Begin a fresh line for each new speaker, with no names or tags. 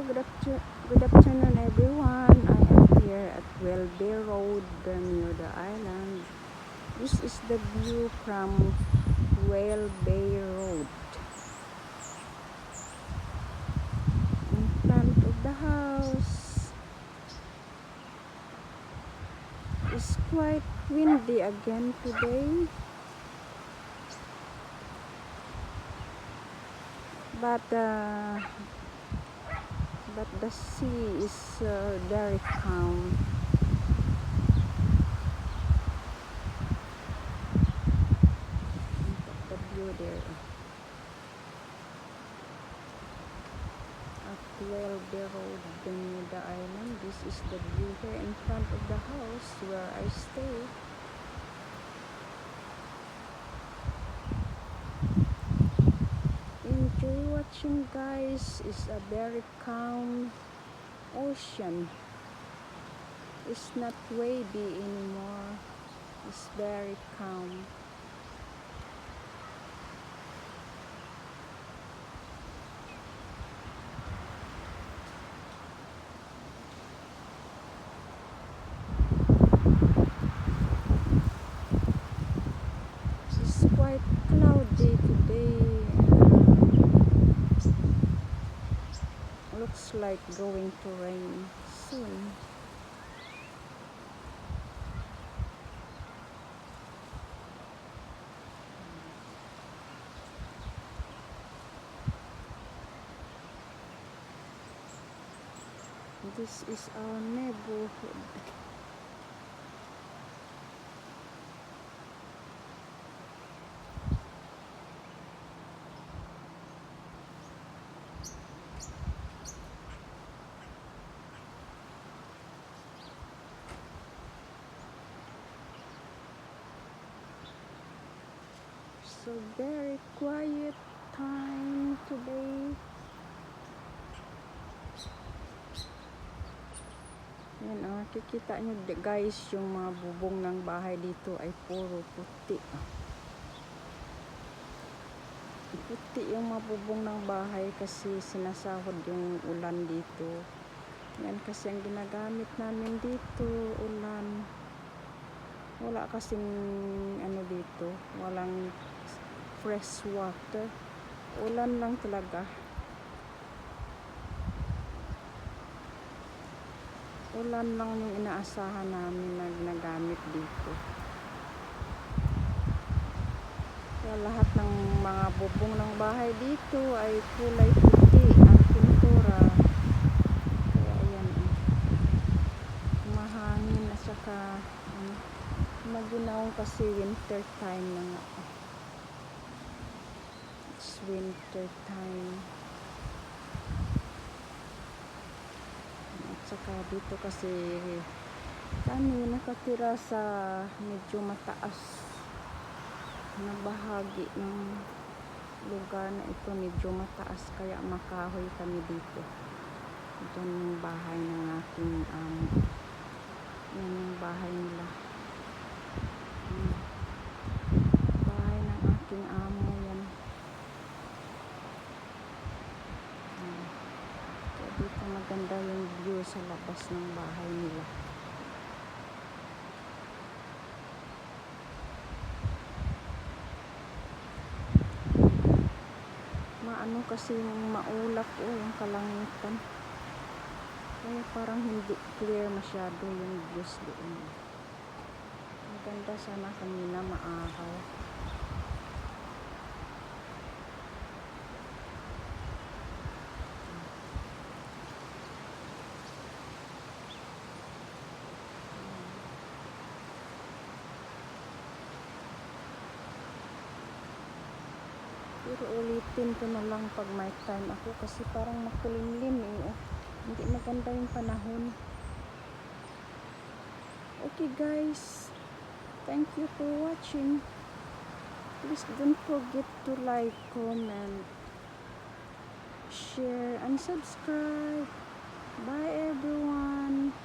Good afternoon everyone. I am here at Welby Road, Bermuda Island. This is the view from Welby Road. In front of the house is quite windy again today. But the sea is very calm. Look at the view there. At Welby Road, Bermuda Island. This is the view here in front of the house where I stay. Enjoy watching, guys. It's a very calm ocean. It's not wavy anymore. It's very calm. It's quite cloudy today. Looks like going to rain soon. This is our neighborhood. So very quiet time today. Yan, kikita nyo guys, yung mga bubong ng bahay dito ay puro puti. Puti yung mga bubong ng bahay kasi sinasahod yung ulan dito. Yan kasi ang ginagamit namin dito, ulan. Wala kasing ano dito, walang fresh water. Ulan lang talaga. Ulan lang yung inaasahan namin na ginagamit dito. Kaya lahat ng mga bubong ng bahay dito ay kulay puti ang pintura. Kaya ayan, mahangin at saka maginaw kasi winter time na nga. It's winter time. At saka dito kasi kami nakatira sa medyo mataas na bahagi ng lugar na ito. Medyo mataas kaya makahoy kami dito. Ito yung bahay ng aking amo. Yan yung bahay nila. Bahay ng aking amo yan. Kaya dito maganda yung view sa labas ng bahay nila. Maano kasi yung maulap yung kalangitan. Kaya parang hindi clear masyado yung views doon. Maganda sana kanina maaraw. Pero ulitin ko na lang pag may time ako kasi parang makulimlim eh. Hindi maganda yung panahon. Okay guys, thank you for watching. Please don't forget to like, comment, share, and subscribe. Bye everyone.